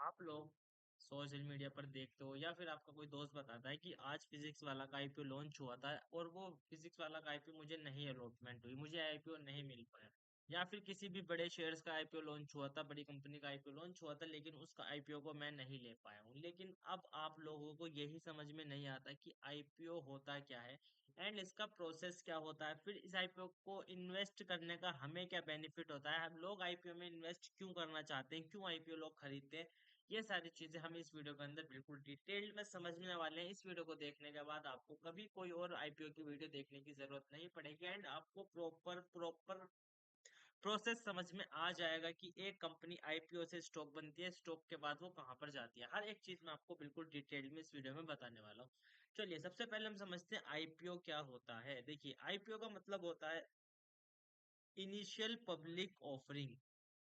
आप लोग social media पर देखते हो या फिर आपका कोई दोस्त बताता है कि आज फिजिक्स वाला का आईपीओ लॉन्च हुआ था और वो फिजिक्स वाला का आईपीओ मुझे नहीं अलॉटमेंट हुई, मुझे आईपीओ नहीं मिल पाया। या फिर किसी भी बड़े शेयर्स का आईपीओ लॉन्च हुआ था, बड़ी कंपनी का आईपीओ लॉन्च हुआ था, लेकिन उसका आईपीओ को मैं नहीं ले पाया हूँ। लेकिन अब आप लोगों को यही समझ में नहीं आता कि आईपीओ होता क्या है एंड इसका प्रोसेस क्या होता है। फिर इस आईपीओ को इन्वेस्ट करने का हमें क्या बेनिफिट होता है, हम लोग आईपीओ में इन्वेस्ट क्यों करना चाहते हैं, क्यों आईपीओ लोग खरीदते हैं। ये सारी चीजें हम इस वीडियो के अंदर बिल्कुल डिटेल्ड में समझने वाले हैं। इस वीडियो को देखने के बाद आपको कभी कोई और आईपीओ की वीडियो देखने की जरूरत नहीं पड़ेगी एंड आपको प्रॉपर प्रॉपर प्रोसेस समझ में आ जाएगा कि एक कंपनी आईपीओ से स्टॉक बनती है, स्टॉक के बाद वो कहां पर जाती है। हर एक चीज मैं आपको बिल्कुल डिटेल में इस वीडियो में बताने वाला हूँ। चलिए सबसे पहले हम समझते हैं आईपीओ क्या होता है। देखिए आईपीओ का मतलब होता है इनिशियल पब्लिक ऑफरिंग।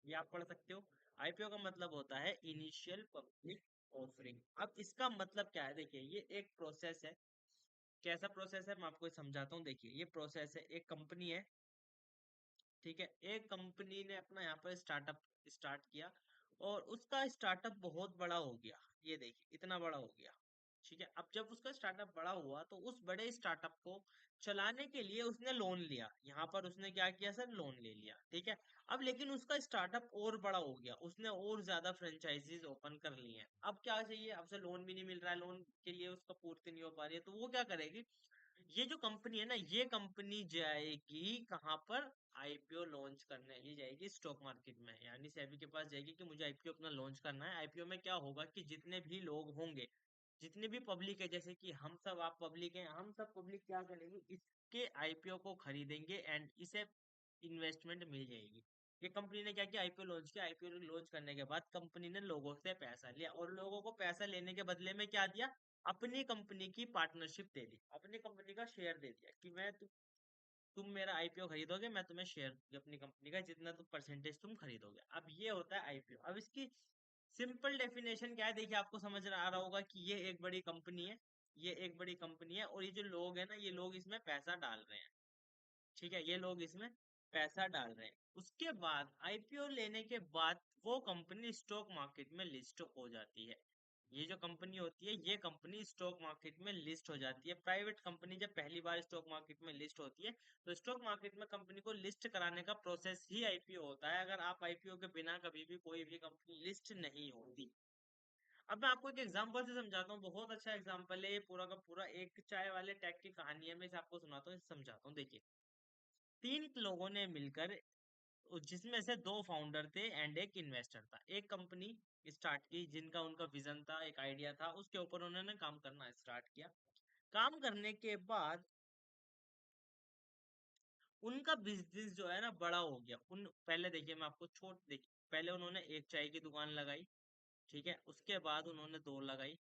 ये आप पढ़ सकते हो। आईपीओ का मतलब होता है इनिशियल पब्लिक ऑफरिंग। अब इसका मतलब क्या है, देखिए ये एक प्रोसेस है। कैसा प्रोसेस है मैं आपको समझाता हूँ। देखिए ये प्रोसेस है, एक कंपनी है, ठीक है। एक कंपनी ने अपना यहाँ पर स्टार्टअप स्टार्ट किया और उसका स्टार्टअप बहुत बड़ा हो गया। ये देखिए इतना बड़ा हो गया, ठीक है। अब जब उसका स्टार्टअप बड़ा हुआ तो उस बड़े स्टार्टअप को चलाने के लिए उसने लोन लिया। यहाँ पर उसने क्या किया सर, लोन ले लिया, ठीक है। अब लेकिन उसका स्टार्टअप और बड़ा हो गया, उसने और ज्यादा फ्रेंचाइजीज ओपन कर ली हैं। अब क्या चाहिए, अब से लोन भी नहीं मिल रहा है, लोन के लिए उसका पूर्ति नहीं हो पा रही है, तो वो क्या करेगी, ये जो कंपनी है ना, ये कंपनी जाएगी कहाँ पर, आईपीओ लॉन्च करने ये जाएगी स्टॉक मार्केट में, यानी सेबी के पास जाएगी कि मुझे आईपीओ अपना लॉन्च करना है। आईपीओ में क्या होगा कि जितने भी लोग होंगे, जितनी भी पब्लिक है, जैसे कि हम सब आप पब्लिक हैं, हम सब पब्लिक क्या करेंगे, इसके आईपीओ को खरीदेंगे एंड इसे इन्वेस्टमेंट मिल जाएगी। ये कंपनी ने क्या किया, आईपीओ लॉन्च किया। आईपीओ लॉन्च करने के बाद कंपनी ने लोगों से पैसा लिया और लोगों को पैसा लेने के बदले में क्या दिया, अपनी कंपनी की पार्टनरशिप दे दी, अपनी कंपनी का शेयर दे दिया कि मैं तुम मेरा आईपीओ खरीदोगे, मैं तुम्हें शेयर दूंगी अपनी कंपनी का, जितना तुम परसेंटेज तुम खरीदोगे। अब ये होता है आईपीओ। अब इसकी सिंपल डेफिनेशन क्या है, देखिए आपको समझ आ रहा होगा कि ये एक बड़ी कंपनी है, ये एक बड़ी कंपनी है और ये जो लोग हैं ना, ये लोग इसमें पैसा डाल रहे हैं, ठीक है। ये लोग इसमें पैसा डाल रहे हैं। उसके बाद आईपीओ लेने के बाद वो कंपनी स्टॉक मार्केट में लिस्ट हो जाती है। ये जो कंपनी होती है, ये कंपनी स्टॉक मार्केट में लिस्ट हो जाती है। प्राइवेट कंपनी जब पहली बार स्टॉक मार्केट में लिस्ट होती है, तो स्टॉक मार्केट में कंपनी को लिस्ट कराने का प्रोसेस ही आईपीओ होता है। अगर आप आईपीओ के बिना कभी भी कोई भी कंपनी लिस्ट नहीं होती। अब मैं आपको एक एग्जांपल से समझाता हूँ, बहुत अच्छा एग्जांपल है ये, पूरा का पूरा एक चाय वाले टैग की कहानी है। मैं इसे आपको सुनाता हूँ, इसे समझाता हूँ। देखिए तीन लोगों ने मिलकर, जिसमें से दो फाउंडर थे एंड एक इन्वेस्टर था, एक कंपनी स्टार्ट की, जिनका उनका विजन था, एक आइडिया था, उसके ऊपर उन्होंने काम करना स्टार्ट किया। काम करने के बाद उनका बिजनेस जो है ना बड़ा हो गया। उन पहले देखिए मैं आपको छोट देखिए, पहले उन्होंने एक चाय की दुकान लगाई, ठीक है। उसके बाद उन्होंने दो लगाई,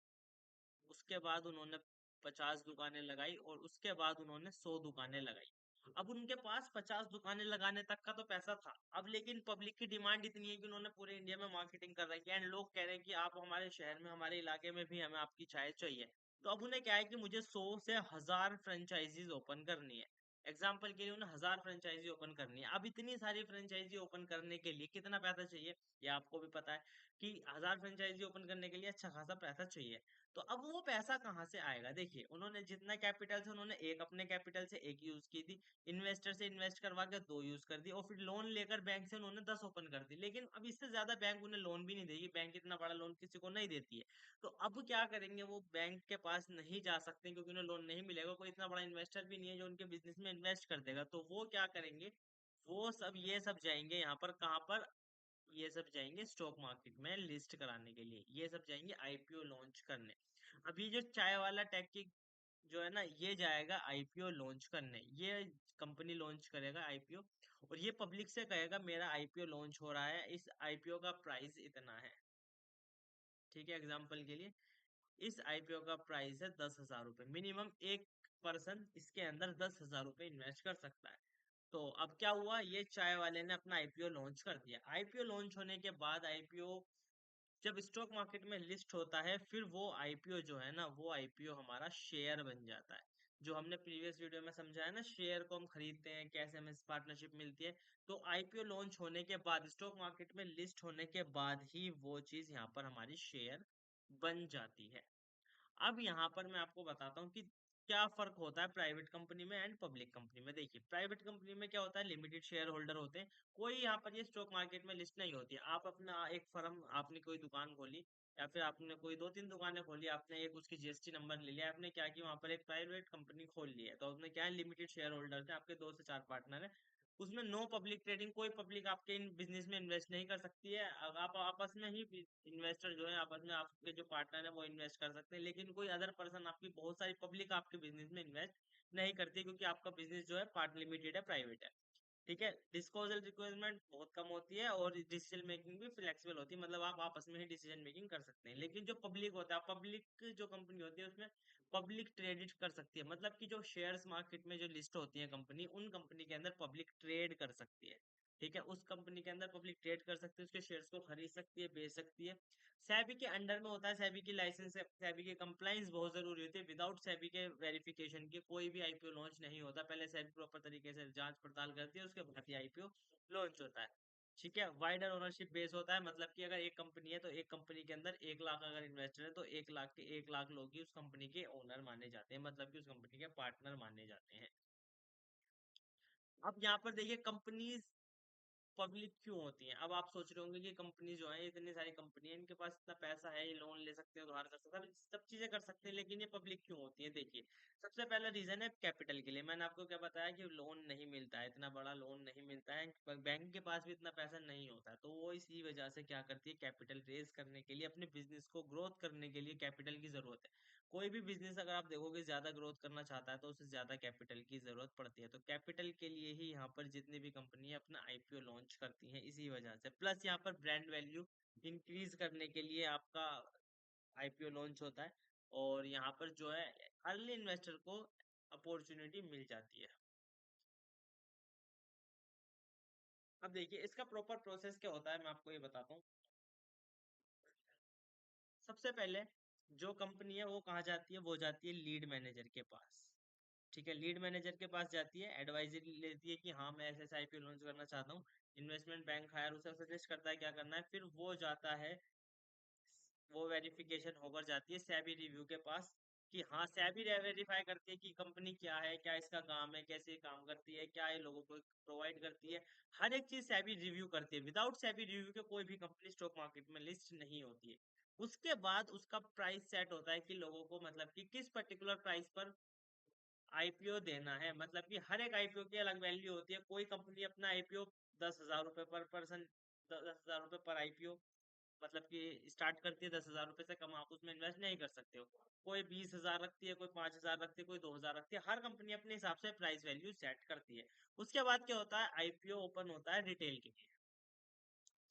उसके बाद उन्होंने 50 दुकानें लगाई और उसके बाद उन्होंने 100 दुकानें लगाई। अब उनके पास 50 दुकानें लगाने तक का तो पैसा था। अब लेकिन पब्लिक की डिमांड इतनी है कि उन्होंने पूरे इंडिया में मार्केटिंग कर रखी है एंड लोग कह रहे हैं कि आप हमारे शहर में, हमारे इलाके में भी हमें आपकी चाय चाहिए। तो अब उन्हें क्या है कि मुझे 100 से 1000 फ्रेंचाइजीज ओपन करनी है। एग्जाम्पल के लिए उन्हें 1000 फ्रेंचाइजी ओपन करनी है। अब इतनी सारी फ्रेंचाइजी ओपन करने के लिए कितना पैसा चाहिए, ये आपको भी पता है कि 1000 फ्रेंचाइजी ओपन करने के लिए अच्छा खासा पैसा चाहिए। तो अब वो पैसा कहाँ से आएगा, देखिए उन्होंने जितना कैपिटल से, उन्होंने एक अपने कैपिटल से एक यूज की थी, इन्वेस्टर से इन्वेस्ट करवा के दो यूज कर दी और फिर लोन लेकर बैंक से उन्होंने 10 ओपन कर दी। लेकिन अब इससे ज्यादा बैंक उन्हें लोन भी नहीं देगी, बैंक इतना बड़ा लोन किसी को नहीं देती है। तो अब क्या करेंगे, वो बैंक के पास नहीं जा सकते क्योंकि उन्हें लोन नहीं मिलेगा, कोई इतना बड़ा इन्वेस्टर भी नहीं है जो उनके बिजनेस में इन्वेस्ट कर देगा। तो वो क्या करेंगे, वो सब ये सब जाएंगे यहाँ पर, कहाँ पर, ये सब जाएंगे स्टॉक मार्केट में लिस्ट कराने के लिए, ये सब जाएंगे आईपीओ लॉन्च करने। अभी जो चाय वाला टेक की जो है ना, ये जाएगा आईपीओ लॉन्च करने, ये कंपनी लॉन्च करेगा आईपीओ और ये पब्लिक से कहेगा मेरा आईपीओ लॉन्च हो रहा है, इस आईपीओ का प्राइस इतना है, ठीक है। एग्जांपल के लिए इस आईपीओ का प्राइस है 10,000 रुपए, मिनिमम एक पर्सन इसके अंदर 10,000 रुपए इन्वेस्ट कर सकता है। तो अब क्या हुआ, ये चाय वाले ने अपना आईपीओ लॉन्च कर दिया। आईपीओ लॉन्च होने के बाद आईपीओ जब स्टॉक मार्केट में लिस्ट होता है, फिर वो आईपीओ जो है ना, वो आईपीओ हमारा शेयर बन जाता है। जो हमने प्रीवियस वीडियो में समझा है ना, शेयर को हम खरीदते हैं, कैसे हमें पार्टनरशिप मिलती है। तो आईपीओ लॉन्च होने के बाद, स्टॉक मार्केट में लिस्ट होने के बाद ही वो चीज यहाँ पर हमारी शेयर बन जाती है। अब यहाँ पर मैं आपको बताता हूँ कि क्या फर्क होता है प्राइवेट कंपनी में एंड पब्लिक कंपनी में। देखिए, प्राइवेट कंपनी में क्या होता है, लिमिटेड शेयर होल्डर होते हैं, कोई यहाँ पर ये स्टॉक मार्केट में लिस्ट नहीं होती है। आप अपना एक फर्म, आपने कोई दुकान खोली या फिर आपने कोई दो तीन दुकानें खोली, आपने एक उसकी जीएसटी नंबर ले लिया, आपने क्या किया, वहां पर एक प्राइवेट कंपनी खोल ली है, तो उसमें क्या है, लिमिटेड शेयर होल्डर है, आपके दो से चार पार्टनर है। उसमें नो पब्लिक ट्रेडिंग, कोई पब्लिक आपके इन बिजनेस में इन्वेस्ट नहीं कर सकती है। अब आप आपस में ही इन्वेस्टर जो है, आपस में आपके जो पार्टनर है वो इन्वेस्ट कर सकते हैं, लेकिन कोई अदर पर्सन, आपकी बहुत सारी पब्लिक आपके बिजनेस में इन्वेस्ट नहीं करती, क्योंकि आपका बिजनेस जो है पार्ट लिमिटेड है, प्राइवेट है। ठीक है। डिस्क्लोजर रिक्वायरमेंट बहुत कम होती है और डिसीजन मेकिंग भी फ्लेक्सिबल होती है, मतलब आप आपस में ही डिसीजन मेकिंग कर सकते हैं। लेकिन जो पब्लिक होता है, पब्लिक जो कंपनी होती है, उसमें पब्लिक ट्रेड कर सकती है, मतलब कि जो शेयर्स मार्केट में जो लिस्ट होती है कंपनी, उन कंपनी के अंदर पब्लिक ट्रेड कर सकती है। ठीक है, उस कंपनी के अंदर पब्लिक ट्रेड कर सकती है, उसके शेयर्स को खरीद सकती है, बेच सकती है। सेबी के अंडर में होता है, सेबी की लाइसेंस, सेबी की कंप्लाइंस बहुत जरूरी होती है। विदाउट सेबी के वेरिफिकेशन के कोई भी आईपीओ लॉन्च नहीं होता। पहले सेबी प्रॉपर तरीके से जांच पड़ताल करती है, उसके बाद ही आईपीओ लॉन्च होता है। ठीक है। वाइडर ओनरशिप बेस होता है, मतलब कि अगर एक कंपनी है तो एक कंपनी के अंदर 1 लाख अगर इन्वेस्टर है, तो 1 लाख के 1 लाख लोग ही उस कंपनी के ओनर माने जाते हैं, मतलब कि उस कंपनी के पार्टनर माने जाते हैं। अब यहाँ पर देखिए, कंपनीज पब्लिक क्यों होती हैं। अब आप सोच रहे होंगे कि कंपनी जो है, इतनी सारी कंपनी है, इनके पास इतना पैसा है, ये लोन ले सकते हैं, उधार कर सकते हैं, सब चीजें कर सकते हैं, लेकिन ये पब्लिक क्यों होती है। देखिए, सबसे पहला रीजन है कैपिटल के लिए। मैंने आपको क्या बताया कि लोन नहीं मिलता है, इतना बड़ा लोन नहीं मिलता है, बैंक के पास भी इतना पैसा नहीं होता है, तो वो इसी वजह से क्या करती है, कैपिटल रेज करने के लिए, अपने बिजनेस को ग्रोथ करने के लिए कैपिटल की जरूरत है। कोई भी बिजनेस अगर आप देखोगे ज्यादा ग्रोथ करना चाहता है, तो उसे ज्यादा कैपिटल की जरूरत पड़ती है। तो कैपिटल के लिए ही यहाँ पर जितनी भी कंपनी है अपना आईपीओ लॉन्च करती हैं, इसी वजह से। प्लस यहाँ पर ब्रांड वैल्यू इंक्रीज करने के लिए आपका आईपीओ लॉन्च होता है, और यहाँ पर जो है अर्ली इन्वेस्टर को अपॉर्चुनिटी मिल जाती है। अब देखिए, इसका प्रॉपर प्रोसेस क्या होता है, मैं आपको ये बताता हूँ। सबसे पहले जो कंपनी है वो कहाँ जाती है, वो जाती है लीड मैनेजर के पास। ठीक है, लीड मैनेजर के पास जाती है, एडवाइजरी लेती है कि हाँ मैं ऐसे ऐसे आईपीओ लॉन्च करना चाहता हूँ। इन्वेस्टमेंट बैंक हायर उसे सजेस्ट करता है क्या करना है, फिर वो जाता है, वो वेरिफिकेशन होकर जाती है सेबी रिव्यू के पास, कि हाँ सेबी वेरीफाई करती है कि कंपनी क्या है, क्या इसका काम है, कैसे ये काम करती है, क्या ये लोगों को प्रोवाइड करती है। हर एक चीज सेबी रिव्यू करती है। विदाउट सेबी रिव्यू के कोई भी कंपनी स्टॉक मार्केट में लिस्ट नहीं होती है। उसके बाद उसका प्राइस सेट होता है कि लोगों को, मतलब कि किस पर्टिकुलर प्राइस पर आईपीओ देना है। मतलब कि हर एक आईपीओ की अलग वैल्यू होती है। कोई कंपनी अपना आईपीओ 10,000 रुपए पर पर्सन, 10,000 रुपए पर आईपीओ, मतलब कि स्टार्ट करती है। 10,000 रुपए से कम आप उसमें इन्वेस्ट नहीं कर सकते हो। कोई 20,000 रखती है, कोई 5,000 रखती है, कोई 2,000 रखती है। हर कंपनी अपने हिसाब से प्राइस वैल्यू सेट करती है। उसके बाद क्या होता है, आईपीओ ओपन होता है रिटेल के लिए।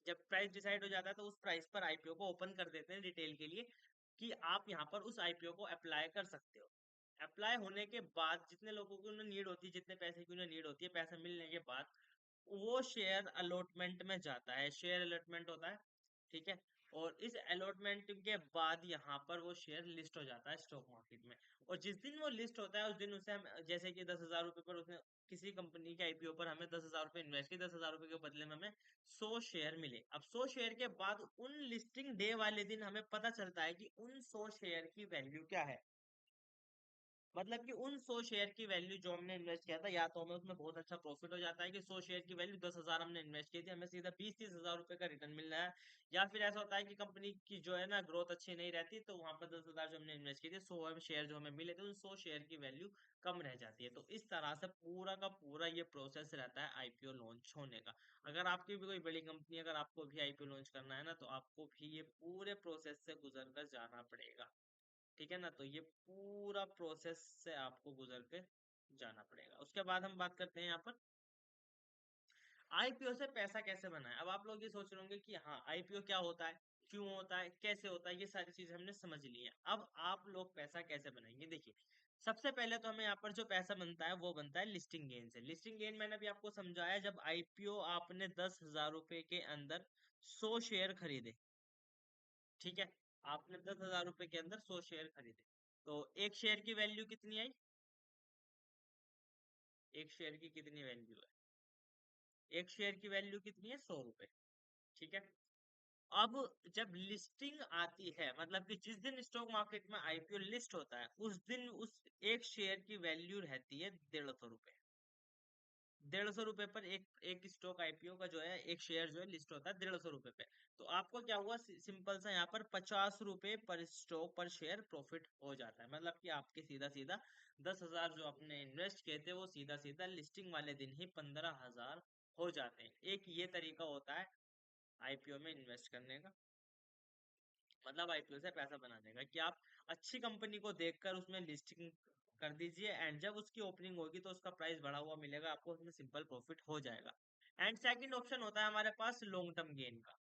जब प्राइस डिसाइड हो जाता है, तो उस प्राइस पर आईपीओ को ओपन कर देते हैं रिटेल के लिए, कि आप यहाँ पर उस आईपीओ को अप्लाई कर सकते हो। अप्लाई होने के बाद जितने लोगों को उन्हें नीड होती है, जितने पैसे की उन्हें नीड होती है, पैसा मिलने के बाद वो शेयर अलॉटमेंट में जाता है। शेयर अलॉटमेंट होता है। ठीक है। और इस अलॉटमेंट के बाद यहाँ पर वो शेयर लिस्ट हो जाता है स्टॉक मार्केट में। और जिस दिन वो लिस्ट होता है, उस दिन उसे हम, जैसे कि 10,000 रुपए पर उसने किसी कंपनी के आईपीओ पर हमें 10,000 रुपए इन्वेस्ट किए, 10,000 रुपए के बदले में हमें 100 शेयर मिले। अब 100 शेयर के बाद उन लिस्टिंग डे वाले दिन हमें पता चलता है कि उन 100 शेयर की वैल्यू क्या है। मतलब कि उन 100 शेयर की वैल्यू जो हमने इन्वेस्ट किया था, या तो हमें उसमें बहुत अच्छा प्रॉफिट हो जाता है कि 100 शेयर की वैल्यू 10,000 हमने इन्वेस्ट की थी, हमें सीधा 20-30 हजार रुपए का रिटर्न मिल रहा है। या फिर ऐसा होता है कि कंपनी की जो है ना ग्रोथ अच्छी नहीं रहती, तो वहां पर 10,000 जो हमने इन्वेस्ट किए थे, 100 शेयर जो हमें मिले थे, उन 100 शेयर की वैल्यू कम रह जाती है। तो इस तरह से पूरा का पूरा ये प्रोसेस रहता है आईपीओ लॉन्च होने का। अगर आपकी भी कोई बड़ी कंपनी, अगर आपको भी आईपीओ लॉन्च करना है ना, तो आपको भी ये पूरे प्रोसेस से गुजर कर जाना पड़ेगा। ठीक है ना, तो ये पूरा प्रोसेस से आपको गुजर के जाना पड़ेगा। उसके बाद हम बात करते हैं यहाँ पर आईपीओ से पैसा कैसे बनाए। अब आप लोग ये सोच रहे होंगे कि हाँ आईपीओ क्या होता है, क्यों होता है, कैसे होता है, ये सारी चीजें हमने समझ ली है। अब आप लोग पैसा कैसे बनाएंगे, देखिए, सबसे पहले तो हमें यहाँ पर जो पैसा बनता है वो बनता है लिस्टिंग गेन से। लिस्टिंग गेन मैंने अभी आपको समझाया, जब आईपीओ आपने 10,000 रुपए के अंदर 100 शेयर खरीदे। ठीक है, आपने 10,000 रुपए के अंदर 100 शेयर खरीदे, तो एक शेयर की वैल्यू कितनी आई, एक शेयर की कितनी वैल्यू है? एक शेयर की वैल्यू कितनी है? 100 रुपए। ठीक है। अब जब लिस्टिंग आती है, मतलब कि जिस दिन स्टॉक मार्केट में आईपीओ लिस्ट होता है, उस दिन उस एक शेयर की वैल्यू रहती है 150 रुपए। 150 रुपए पर एक एक स्टॉक आईपीओ का जो है, एक शेयर जो है लिस्ट होता है 150 रुपए पे। तो आपको क्या हुआ, सिंपल सा यहाँ पर 50 रुपए पर स्टॉक पर शेयर प्रॉफिट हो जाता है। मतलब कि आपके सीधा सीधा 10,000 जो आपने इन्वेस्ट किए थे, वो सीधा सीधा लिस्टिंग वाले दिन ही 15,000 हो जाते हैं। एक ये तरीका होता है आईपीओ में इन्वेस्ट करने का, मतलब आईपीओ से पैसा बनाने का, कि आप अच्छी कंपनी को देखकर उसमें लिस्टिंग कर दीजिए, एंड जब उसकी ओपनिंग होगी तो उसका प्राइस बढ़ा हुआ मिलेगा आपको, उसमें सिंपल प्रॉफिट हो जाएगा। एंड सेकंड ऑप्शन होता है हमारे पास लॉन्ग टर्म गेन का।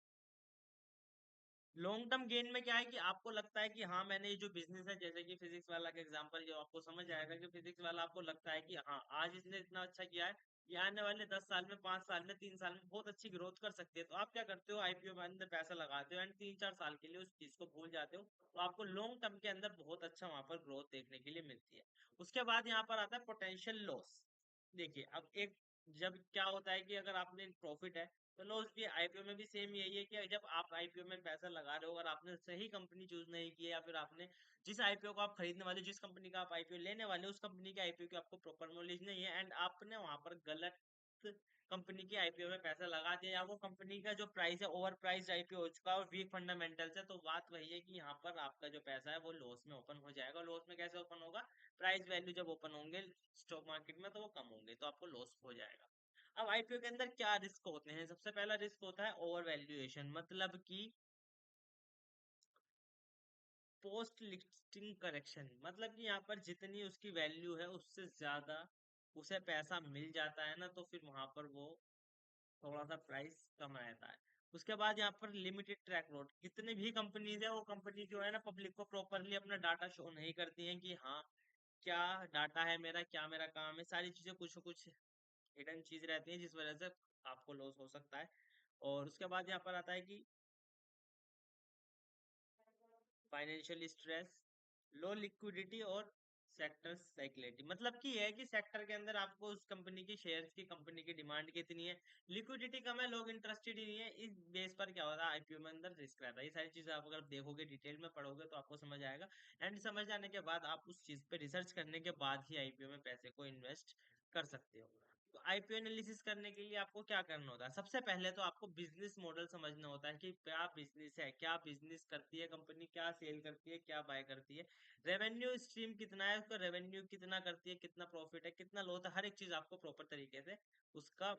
लॉन्ग टर्म गेन में क्या है कि आपको लगता है कि हाँ, मैंने ये जो बिजनेस है, जैसे कि फिजिक्स वाला का एग्जांपल, जो आपको समझ आएगा कि फिजिक्स वाला आपको लगता है कि हाँ, आज इसने इतना अच्छा किया है, ये आने वाले 10 साल में, 5 साल में, 3 साल में बहुत अच्छी ग्रोथ कर सकती है। तो आप क्या करते हो, आईपीओ में अंदर पैसा लगाते हो, एंड 3-4 साल के लिए उस चीज को भूल जाते हो, तो आपको लॉन्ग टर्म के अंदर बहुत अच्छा वहां पर ग्रोथ देखने के लिए मिलती है। उसके बाद यहाँ पर आता है पोटेंशियल लॉस। देखिए, अब एक, जब क्या होता है कि अगर आपने प्रॉफिट है, तो लॉस भी आईपीओ में भी सेम यही है कि जब आप आईपीओ में पैसा लगा रहे हो, अगर आपने सही कंपनी चूज नहीं की है, या फिर आपने जिस आईपीओ को आप खरीदने वाले हो, जिस कंपनी का आप आईपीओ लेने वाले हो, उस कंपनी के आईपीओ की आपको प्रॉपर नॉलेज नहीं है, एंड आपने वहां पर गलत कंपनी की आईपीओ में पैसा लगा दिया, या वो कंपनी का जो प्राइस है ओवर प्राइस आईपीओ हो चुका है और वीक फंडामेंटल्स है, तो बात वही है कि यहाँ पर आपका जो पैसा है वो लॉस में ओपन हो जाएगा। लॉस में कैसे ओपन होगा? प्राइस वैल्यू जब ओपन होंगे स्टॉक मार्केट में, तो वो कम होंगे, तो आपको लॉस हो जाएगा। अब आईपीओ के अंदर क्या रिस्क होते हैं? सबसे पहला रिस्क होता है ओवर वैल्यूएशन, मतलब कि पोस्ट लिस्टिंग करेक्शन, मतलब कि यहाँ पर जितनी उसकी वैल्यू है उससे ज्यादा उसे पैसा मिल जाता है ना, तो फिर वहां पर वो थोड़ा सा प्राइस कम रहता है। उसके बाद यहाँ पर लिमिटेड ट्रैक लोड, कितनी भी कंपनीज है, वो कंपनी जो है ना, पब्लिक को प्रॉपरली अपना डाटा शो नहीं करती है कि हाँ, क्या डाटा है मेरा, क्या मेरा काम है, सारी चीजें कुछ कुछ हिडन चीज रहती है, जिस वजह से आपको लॉस हो सकता है। और उसके बाद यहाँ पर आता है कि फाइनेंशियल स्ट्रेस, लो लिक्विडिटी और सेक्टर साइक्लिटी, मतलब कि यह है कि सेक्टर के अंदर आपको उस कंपनी की शेयर्स की, कंपनी की डिमांड कितनी है, लिक्विडिटी कम है, लोग इंटरेस्टेड ही नहीं है, इस बेस पर क्या होता है, आईपीओ में अंदर रिस्क रहता है। ये सारी चीजें आप अगर देखोगे, डिटेल में पढ़ोगे, तो आपको समझ आएगा। एंड समझ आने के बाद आप उस चीज पे रिसर्च करने के बाद ही आईपीओ में पैसे को इन्वेस्ट कर सकते हो। तो आईपीओ एनालिसिस करने के लिए आपको क्या करना होता है? सबसे पहले तो आपको बिजनेस मॉडल समझना होता है कि क्या बिजनेस है, क्या बिजनेस करती है कंपनी, क्या सेल करती है, क्या बाय करती है, रेवेन्यू स्ट्रीम कितना है, उसका रेवेन्यू कितना करती है, कितना प्रॉफिट है, कितना लॉस है, हर एक चीज आपको प्रॉपर तरीके से उसका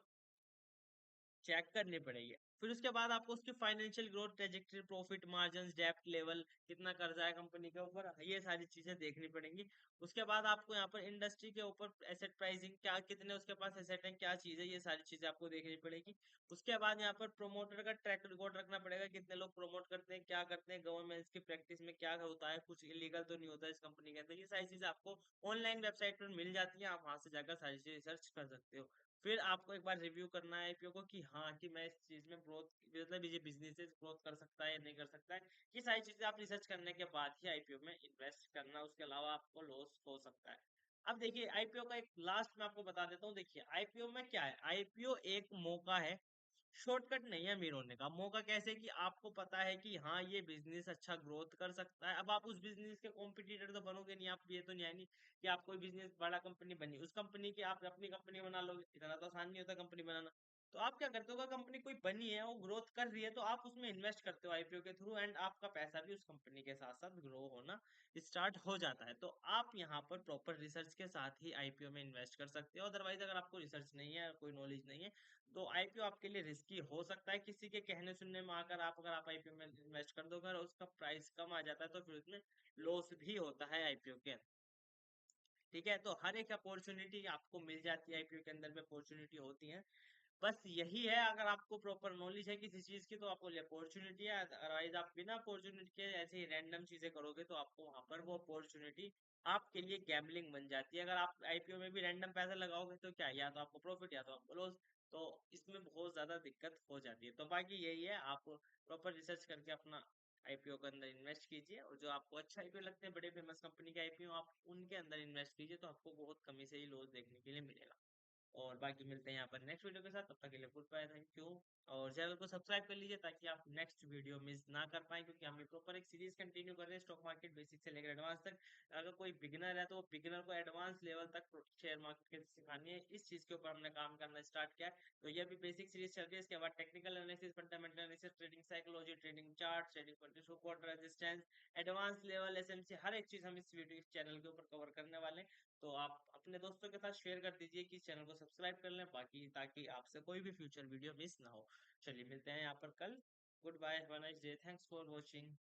चेक करनी पड़ेगी। फिर उसके बाद आपको उसकी financial growth, trajectory, profit margin, डेब्ट लेवल, कितना कर्जा है कंपनी के ऊपर, ये सारी चीजें देखनी पड़ेंगी। उसके बाद आपको यहाँ पर इंडस्ट्री के ऊपर एसेट प्राइसिंग, क्या कितने उसके पास एसेट है, क्या चीज है, ये सारी चीजें आपको देखनी पड़ेगी। उसके बाद यहाँ पर प्रोमोटर का ट्रैक रिकॉर्ड रखना पड़ेगा, कितने लोग प्रमोट करते हैं, क्या करते हैं, गवर्नमेंट की प्रैक्टिस में क्या होता है, कुछ इलीगल तो नहीं होता इस कंपनी के अंदर, ये सारी चीजें आपको ऑनलाइन वेबसाइट पर मिल जाती है, आप वहां से जाकर सारी चीजें रिसर्च कर सकते हो। फिर आपको एक बार रिव्यू करना है आईपीओ को कि हाँ, कि मैं इस चीज में ग्रोथ, मतलब ये बिजनेस ग्रोथ कर सकता है या नहीं कर सकता है, ये सारी चीजें आप रिसर्च करने के बाद ही आईपीओ में इन्वेस्ट करना, उसके अलावा आपको लॉस हो सकता है। अब देखिए, आईपीओ का एक लास्ट में आपको बता देता हूँ। देखिए, आईपीओ में क्या है, आईपीओ एक मौका है, शॉर्टकट नहीं है अमीर होने का। मौका कैसे कि आपको पता है कि हाँ, ये बिजनेस अच्छा ग्रोथ कर सकता है, अब आप उस बिजनेस के कॉम्पिटिटर तो बनोगे नहीं, आप ये तो नहीं है नहीं कि आप कोई बिजनेस बड़ा कंपनी बनी, उस कंपनी की आप अपनी कंपनी बना लोगे, इतना तो आसान नहीं होता कंपनी बनाना। तो आप क्या करते हो, अगर कंपनी कोई बनी है, वो ग्रोथ कर रही है, तो आप उसमें इन्वेस्ट करते हो आईपीओ के थ्रू, एंड आपका पैसा भी उस कंपनी के साथ साथ ग्रो होना स्टार्ट हो जाता है। तो आप यहाँ पर प्रॉपर रिसर्च के साथ ही आईपीओ में इन्वेस्ट कर सकते हो। अदरवाइज अगर आपको रिसर्च नहीं है, कोई नॉलेज नहीं है, तो आईपीओ आपके लिए रिस्की हो सकता है। किसी के कहने सुनने में आकर आप, अगर आप आईपीओ में इन्वेस्ट कर दोगे और उसका प्राइस कम आ जाता है, तो फिर उसमें लॉस भी होता है आईपीओ के अंदर। ठीक है, तो हर एक अपॉर्चुनिटी आपको मिल जाती है, आईपीओ के अंदर में अपॉर्चुनिटी होती है। बस यही है, अगर आपको प्रॉपर नॉलेज है किसी चीज की, तो आपको अपॉर्चुनिटी है। अदरवाइज आप बिना अपॉर्चुनिटी के ऐसे ही रैंडम चीजें करोगे, तो आपको वहां पर वो अपॉर्चुनिटी आपके लिए गैम्बलिंग बन जाती है। अगर आप आईपीओ में भी रैंडम पैसा लगाओगे, तो क्या, या तो आपको प्रॉफिट या तो आपको लॉस, तो इसमें बहुत ज्यादा दिक्कत हो जाती है। तो बाकी यही है, आप प्रॉपर रिसर्च करके अपना आईपीओ के अंदर इन्वेस्ट कीजिए, और जो आपको अच्छा आईपीओ लगते हैं, बड़े फेमस कंपनी के आईपीओ, आप उनके अंदर इन्वेस्ट कीजिए, तो आपको बहुत कमी से ही लॉस देखने के लिए मिलेगा। और बाकी मिलते हैं यहाँ पर नेक्स्ट वीडियो के साथ, तब तक के लिए गुड बाय, थैंक यू। और चैनल को सब्सक्राइब कर लीजिए ताकि आप नेक्स्ट वीडियो मिस ना कर पाए, क्योंकि हम प्रॉपर एक सीरीज कंटिन्यू कर रहे हैं स्टॉक मार्केट बेसिक से लेकर एडवांस तक। अगर कोई बिगिनर है तो वो बिगिनर को एडवांस लेवल तक शेयर मार्केट के सिखानी है, इस चीज के ऊपर हमने काम करना स्टार्ट किया है। तो ये अभी बेसिक सीरीज चल रही है, इसके बाद technical analysis, fundamental analysis, trading psychology, trading chart, trading support resistance, advance level, SMC, हर एक चीज हम इस वीडियो चैनल के ऊपर कवर करने वाले हैं। तो आप अपने दोस्तों के साथ शेयर कर दीजिए कि इस चैनल को सब्सक्राइब कर लें, बाकी ताकि आपसे कोई भी फ्यूचर वीडियो मिस ना हो। चलिए मिलते हैं यहाँ पर कल। Goodbye, have a nice day, thanks for watching.